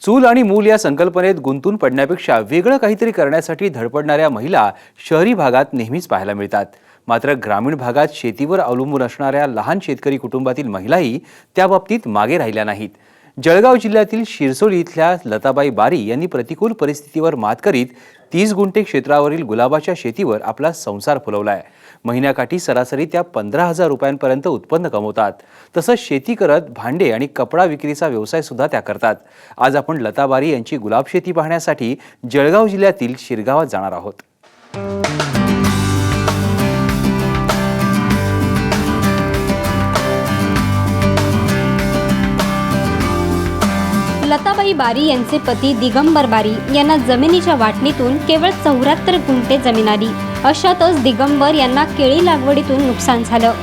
चूल आणि मूल या संकल्पनेत गुंतून पडण्यापेक्षा वेगळं काहीतरी करण्यासाठी धडपडणाऱ्या महिला शहरी भागात नेहमीच पाहायला मिळतात। मात्र ग्रामीण भागात शेतीवर अवलंबून असणाऱ्या लहान शेतकरी कुटुंबातील महिलाही त्या बाबतीत मागे राहिल्या नाहीत। जळगाव जिल्ह्यातील शिरसोली इथल्या लताबाई बारी यांनी प्रतिकूल परिस्थितीवर मात करीत 30 गुंठे क्षेत्रावरील गुलाबाच्या शेतीवर आपला संसार फुलवलाय। महिन्याकाठी सरासरी त्या 15,000 रुपयांपर्यंत उत्पन्न कमवतात। तसंच शेती करत भांडे आणि कपडा विक्रीचा व्यवसाय सुद्धा त्या करतात। आज आपण लता बारी यांची गुलाब शेती पाहण्यासाठी जळगाव जिल्ह्यातील शिरगावात जाणार आहोत। लताबाई बारी यांचे पती दिगंबर बारी यांना जमिनीच्या वाटणीतून केवळ 74 गुंठे जमीन आली। अशातच दिगंबर यांना केळी लागवडीतून नुकसान झालं।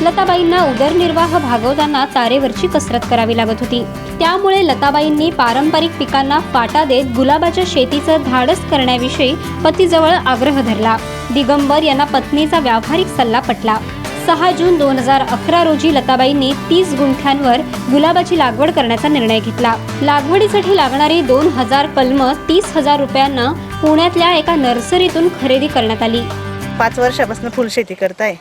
लताबाईंना उदरनिर्वाह भागवताना तारेवरची कसरत करावी लागत होती। त्यामुळे लताबाईंनी पारंपरिक पिकांना फाटा देत गुलाबाच्या शेतीचं धाडस करण्याविषयी पतीजवळ आग्रह धरला। दिगंबर यांना पत्नीचा व्यावहारिक सल्ला पटला। 6 जून 2011 रोजी लताबाईंनी 30 गुंठ्यांवर गुलाबाची लागवड करण्याचा निर्णय घेतला। लागवडीसाठी लागणारी 2000 कलमं 30,000 रुपयांना पुण्यातल्या एका नर्सरीतून खरेदी करण्यात आली। 5 वर्षापासून फुलशेती करताय।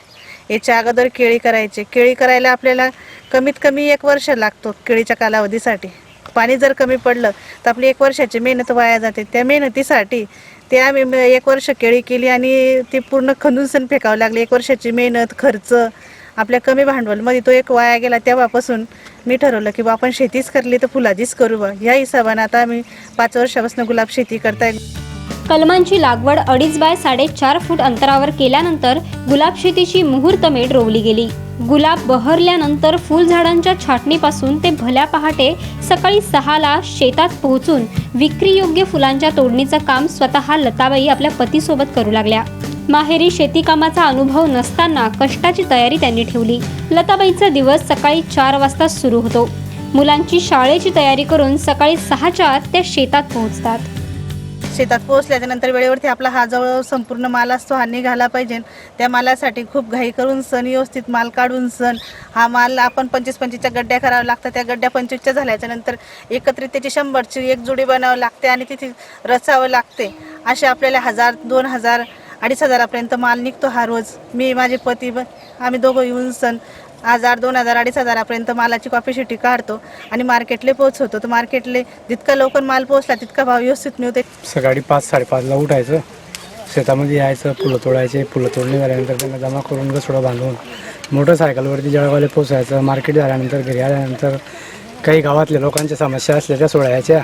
याच्या अगोदर केळी करायचे। केळी करायला आपल्याला कमीत कमी 1 वर्ष लागतो केळीच्या कालावधीसाठी। पाणी जर कमी पडलं तर आपली 1 वर्षाची मेहनत वाया जाते। त्या मेहनतीसाठी ते आम्ही 1 वर्ष केळी केली आणि ती पूर्ण खंदून सण फेकावं लागली। 1 वर्षाची मेहनत खर्च आपल्या कमी भांडवलमध्ये तो एक वाया गेला। तेव्हापासून मी ठरवलं की आपण शेतीच करली तर फुलाचीच करू बा। या हिशोबाने आता आम्ही 5 वर्षापासून गुलाब शेती करताय। कलमांची लागवड 2.5 बाय 4.5 फूट अंतरावर केल्यानंतर गुलाब शेतीची मुहूर्तमेढ रोवली गेली। गुलाब बहरल्यानंतर फुलझाडांच्या छाटणीपासून ते भल्या पहाटे सकाळी 6ला शेतात पोहोचून विक्रीयोग्य फुलांच्या तोडणीचं काम स्वतः लताबाई आपल्या पतीसोबत करू लागल्या। माहेरी शेती कामाचा अनुभव नसताना कष्टाची तयारी त्यांनी ठेवली। लताबाईंचा दिवस सकाळी 4 वाजता सुरू होतो। मुलांची शाळेची तयारी करून सकाळी 6च्या आत त्या शेतात पोहोचतात। शेतात पोहोचल्याच्या नंतर वेळेवरती आपला हा जवळ संपूर्ण माल असतो हा निघाला पाहिजे। त्या मालासाठी खूप घाई करून सण व्यवस्थित माल काढून सण हा माल आपण 25-25च्या गड्ड्या कराव्या लागतात। त्या गड्ड्या 25च्या झाल्याच्या नंतर एकत्रित त्याची 100ची एक जोडी बनावं लागते आणि तिथे रचावं लागते। असे आपल्याला 1000, 2000, 2500 माल निघतो हा रोज। मी माझे पती आम्ही दोघं येऊन सण 1000, 2000, 2500 मालाची कॉपीशिटी काढतो आणि मार्केटला पोहोचवतो। तर मार्केटले जितका लवकर माल पोहोचला तितका भाव व्यवस्थित मिळते। सकाळी 5-5:30ला उठायचं, शेतामध्ये यायचं, फुलं तोडायचे। फुलं तोडणी झाल्यानंतर त्यांना जमा करून गसोडा बांधून मोटरसायकलवरती जळगावला पोहोचायचं। मार्केट झाल्यानंतर घरी आल्यानंतर काही गावातल्या लोकांच्या समस्या असल्या त्या सोडायच्या।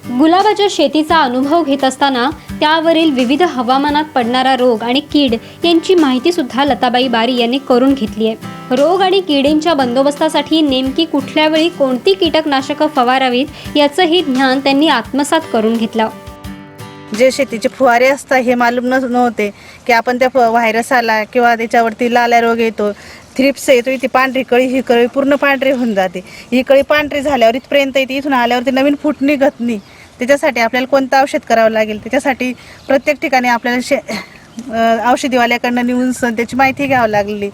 गुलाबाच्या शेतीचा अनुभव घेत असताना त्यावरील विविध हवामानात पडणारा रोग आणि कीड यांची माहिती सुद्धा लताबाई बारी यांनी करून घेतली आहे। रोग आणि किडींच्या बंदोबस्तासाठी नेमकी कुठल्या वेळी कोणती कीटकनाशकं फवारावीत याचंही ज्ञान त्यांनी आत्मसात करून घेतलं। जे शेतीचे फुवारे असतात हे मालूम नव्हते की आपण त्या व्हायरस आला किंवा त्याच्यावरती लाल्या रोग येतो, थ्रिप्स येतो, ती पांढरी कळी, ही कळी पूर्ण पांढरी होऊन जाते। ही कळी पांढरी झाल्यावर इथपर्यंत येते, इथून आल्यावरती नवीन फूट निघत नाही। त्याच्यासाठी आपल्याला कोणतं औषध करावं लागेल, त्याच्यासाठी प्रत्येक ठिकाणी आपल्याला औषधीवाल्याकडनं नेऊन त्याची माहिती घ्यावी लागली।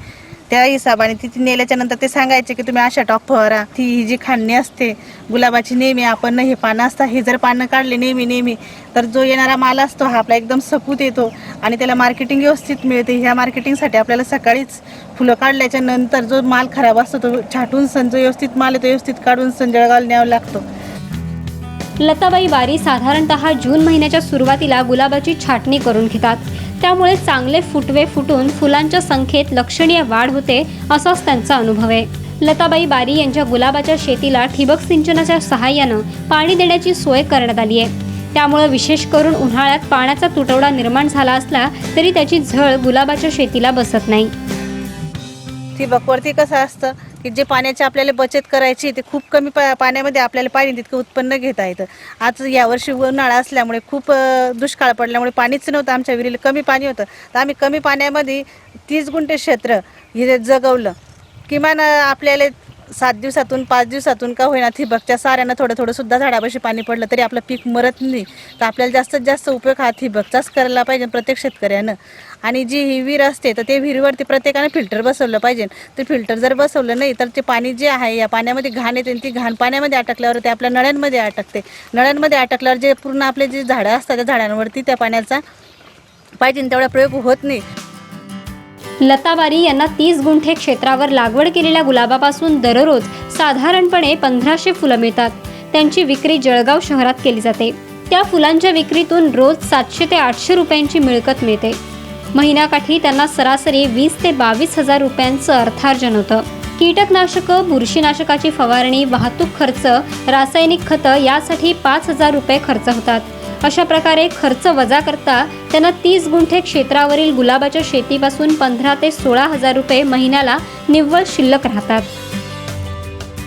त्या हिशोबाने तिथे नेल्याच्या नंतर ते सांगायचे की तुम्ही अशा टॉप फवारा। ही जी खांडणी असते गुलाबाची नेहमी आपण हे पानं असतात हे जर पानं काढले नेहमी तर जो येणारा माल असतो हा आपला एकदम सपूत येतो आणि त्याला मार्केटिंग व्यवस्थित मिळते। ह्या मार्केटिंगसाठी आपल्याला सकाळीच फुलं काढल्याच्या नंतर जो माल खराब असतो तो छाटून जो व्यवस्थित माल आहे तो व्यवस्थित काढून जळगावला न्यावा लागतो। लताबाई बारी साधारणतः जून महिन्याच्या सुरुवातीला गुलाबाची छाटणी करून घेतात। त्यामुळे चांगले फुटवे फुटून फुलांच्या संख्येत लक्षणीय वाढ होते असाच त्यांचा अनुभव आहे। लताबाई बारी यांच्या गुलाबाच्या शेतीला ठिबक सिंचनाच्या सहाय्यानं पाणी देण्याची सोय करण्यात आली आहे। त्यामुळे विशेष करून उन्हाळ्यात पाण्याचा तुटवडा निर्माण झाला असला तरी त्याची झळ गुलाबाच्या शेतीला बसत नाही। ठिबकवरती कसं असतं की जे पाण्याची आपल्याला बचत करायची ते खूप कमी पाण्यामध्ये आपल्याला पाहिजे तितकं उत्पन्न घेता येतं। आज यावर्षी उन्हाळा असल्यामुळे खूप दुष्काळ पडल्यामुळे पाणीच नव्हतं, आमच्या विहिरीला कमी पाणी होतं। तर आम्ही कमी पाण्यामध्ये 30 गुंठे क्षेत्र हे जगवलं। किमान आपल्याला 7 दिवसातून 5 दिवसातून का होईना ठिबकच्या साऱ्यानं थोडं थोडं सुद्धा झाडापाशी पाणी पडलं तरी आपलं पीक मरत नाही. तर आपल्याला जास्तीत जास्त उपयोग हा ठिबकचाच करायला पाहिजे प्रत्येक शेतकऱ्यानं. आणि जी ही विहीर असते तर ते विहिरीवरती प्रत्येकानं फिल्टर बसवलं पाहिजे. ते फिल्टर जर बसवलं नाही तर ते पाणी जे आहे या पाण्यामध्ये घाण येते आणि ती घाण पाण्यामध्ये अटकल्यावर ते आपल्या नळ्यांमध्ये अटकते. नळ्यांमध्ये अटकल्यावर जे पूर्ण आपले जे झाडं असतात त्या झाडांवरती त्या पाण्याचा पाहिजे तेवढा प्रयोग होत नाही. लता बारी यांना 30 गुंठे क्षेत्रावर लागवड केलेल्या गुलाबापासून दररोज साधारणपणे 1500 फुलं मिळतात. त्यांची विक्री जळगाव शहरात केली जाते. त्या फुलांच्या विक्रीतून रोज 700 ते 800 रुपयांची मिळकत मिळते. महिन्याकाठी त्यांना सरासरी 20 ते 22 हजार रुपयांचं अर्थार्जन होतं. कीटकनाशकं, बुरशीनाशकाची फवारणी, वाहतूक खर्च, रासायनिक खतं यासाठी 5,000 रुपये खर्च होतात. अशा प्रकारे खर्च वजा करता त्यांना 30 गुंठे क्षेत्रावरील गुलाबाच्या शेतीपासून 15 ते 16 हजार रुपये महिन्याला निव्वळ शिल्लक राहतात.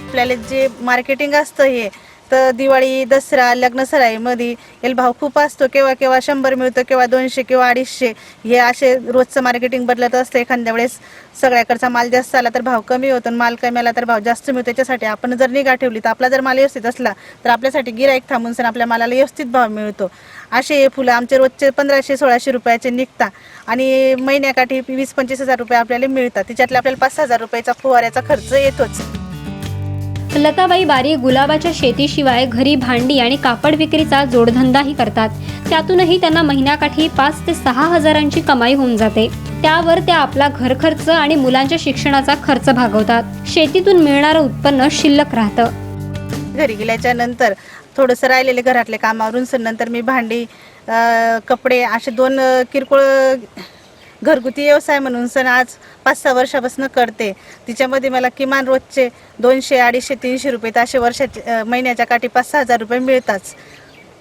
आपल्याला जे मार्केटिंग असतं हे तर दिवाळी, दसरा, लग्न सराईमध्ये याला भाव खूप असतो. केव्हा केव्हा 100 मिळतं, केव्हा 200 किंवा 250. हे असे रोजचं मार्केटिंग बदलत असतं. एखाद्या वेळेस सगळ्याकडचा माल जास्त आला तर भाव कमी होतो आणि माल कमी आला तर भाव जास्त मिळतो. त्याच्यासाठी आपण जर निगा ठेवली तर आपला जर माल व्यवस्थित असला तर आपल्यासाठी गिराईक थांबून सण आपल्या मालाला व्यवस्थित भाव मिळतो. असे हे फुलं आमचे रोजचे 1500-1600 रुपयाचे निघतात आणि महिन्याकाठी 20-25 हजार रुपये आपल्याला मिळतात. त्याच्यातले आपल्याला 5 हजार रुपयाचा फुवाऱ्याचा खर्च येतोच. लताबाई बारी गुलाबाच्या शेतीशिवाय घरी भांडी आणि कापड विक्रीचा जोडधंदाही करतात. त्यातूनही त्यांना महिन्याकाठी 5 ते 6 हजारांची कमाई होऊन जाते. त्यावर त्या आपला घर खर्च आणि मुलांच्या शिक्षणाचा खर्च भागवतात. शेतीतून मिळणारं उत्पन्न शिल्लक राहतं. घरी गेल्याच्या नंतर थोडंसं राहिलेले घरातले कामावरून नंतर मी भांडी, कपडे असे 2 किरकोळ घरगुती व्यवसाय म्हणून आज 5-6 वर्षापासून करते. तिच्यामध्ये मला किमान रोजचे 200, 250, 300 रुपये तर असे महिन्याच्या काठी 5-6 हजार रुपये मिळताच.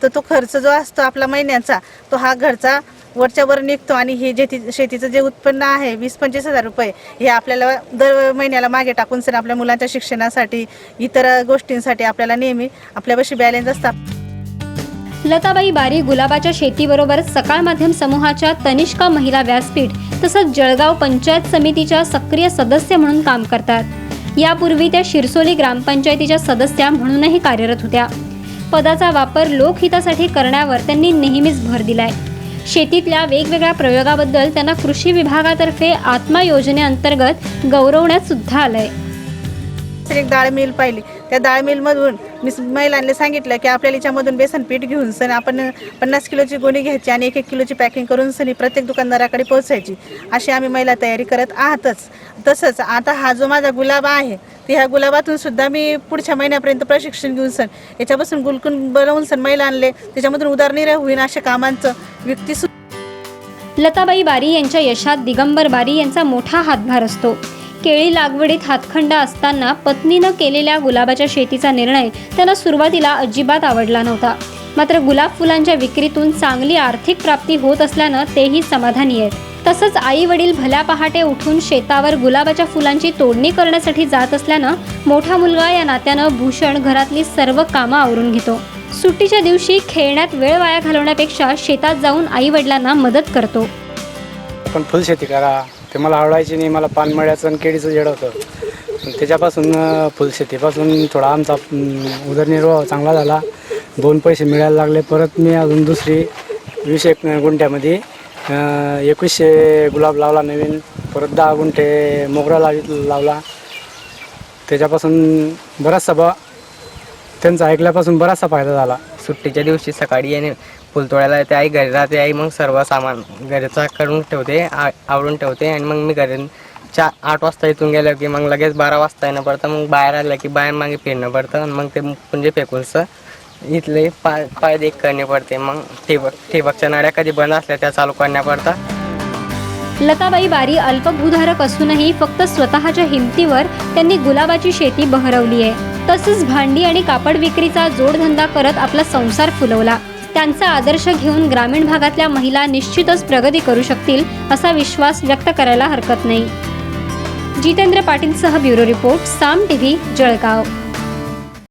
तर तो खर्च जो असतो आपला महिन्याचा तो हा घरचा वरच्यावर निघतो. आणि हे जे शेतीचं जे उत्पन्न आहे 20-25 हजार रुपये हे आपल्याला दर महिन्याला मागे टाकून आपल्या मुलांच्या शिक्षणासाठी इतर गोष्टींसाठी आपल्याला नेहमी आपल्यापाशी बॅलन्स असतात. लताबाई बारी गुलाबाच्या शेतीबरोबरच सकाळ माध्यम समूहाच्या तनिष्का महिला व्यासपीठ तसंच जळगाव पंचायत समितीच्या सक्रिय सदस्य म्हणून काम करतात. यापूर्वी त्या शिरसोली ग्रामपंचायतीच्या सदस्या म्हणूनही कार्यरत होत्या. पदाचा वापर लोकहितासाठी करण्यावर त्यांनी नेहमीच भर दिलाय. शेतीतल्या वेगवेगळ्या प्रयोगाबद्दल त्यांना कृषी विभागातर्फे आत्मा योजनेअंतर्गत गौरवण्यात सुद्धा आलंय. एक डाळ मिल पाहिली. त्या डाळ मिलमधून मी महिलांना सांगितलं की आपल्याला याच्यामधून बेसन पीठ घेऊन आपण 50 किलोची गोणी घ्यायची आणि 1-1 किलोची पॅकिंग करून प्रत्येक दुकानदाराकडे पोहोचायची. अशी आम्ही महिला तयारी करत आहातच. तसंच आता हा जो माझा गुलाब आहे ते ह्या गुलाबातून सुद्धा मी पुढच्या महिन्यापर्यंत प्रशिक्षण घेऊन याच्यापासून गुलकून बनवून महिला आणले. त्याच्यामधून उदरनिर्वाह होईल अशा कामांचं व्यक्ती. लताबाई बारी यांच्या यशात दिगंबर बारी यांचा मोठा हातभार असतो. केळी लागवडीत हातखंडा असताना पत्नीनं केलेल्या गुलाबाच्या शेतीचा निर्णय त्यांना सुरुवातीला अजिबात आवडला नव्हता. मात्र गुलाब फुलांच्या विक्रीतून चांगली आर्थिक प्राप्ती होत असल्यानं तेही समाधानी आहेत. तसंच आई वडील भल्या पहाटे उठून शेतावर गुलाबाच्या फुलांची तोडणी करण्यासाठी जात असल्यानं मोठा मुलगा या नात्यानं भूषण घरातली सर्व कामं आवरून घेतो. सुट्टीच्या दिवशी खेळण्यात वेळ वाया घालवण्यापेक्षा शेतात जाऊन आई वडिलांना मदत करतो. पण फुलशेती करा ते मला आवडायची नाही. मला पानमळ्याचं आणि केळीचं जड होतं. त्याच्यापासून फुलशेतीपासून थोडा आमचा उदरनिर्वाह चांगला झाला. 2 पैसे मिळायला लागले. परत मी अजून दुसरी 20 गुंठ्यामध्ये 2100 गुलाब लावला नवीन. परत 10 गुंठे मोगरा लावला. त्याच्यापासून बराचसा त्यांचं ऐकल्यापासून बराचसा फायदा झाला. सुट्टीच्या दिवशी सकाळी येणे फुलतोड्याला येते. आई घरी राहते. आई मग सर्व सामान घरचा करून ठेवते, आवरून ठेवते. आणि मग मी घरी 8 वाजता इथून गेलो की मग लगेच 12 वाजता येणं पडतं. मग बाहेर आलं की बाहेर मागे फिरणं पडतं. आणि मग ते पुंजे फेकूनचं इथले पाय देख करणे पडते. मग ठिबकच्या नळ्या कधी बंद असल्या त्या चालू करण्या पडतात. लताबाई बारी अल्पभूधारक असूनही फक्त स्वतःच्या हिमतीवर त्यांनी गुलाबाची शेती बहरवली आहे. तसंच भांडी आणि कापड विक्रीचा जोडधंदा करत आपला संसार फुलवला. त्यांचा आदर्श घेऊन ग्रामीण भागातल्या महिला निश्चितच प्रगती करू शकतील असा विश्वास व्यक्त करायला हरकत नाही. जितेंद्र पाटीलसह ब्युरो रिपोर्ट, साम टीव्ही, जळगाव.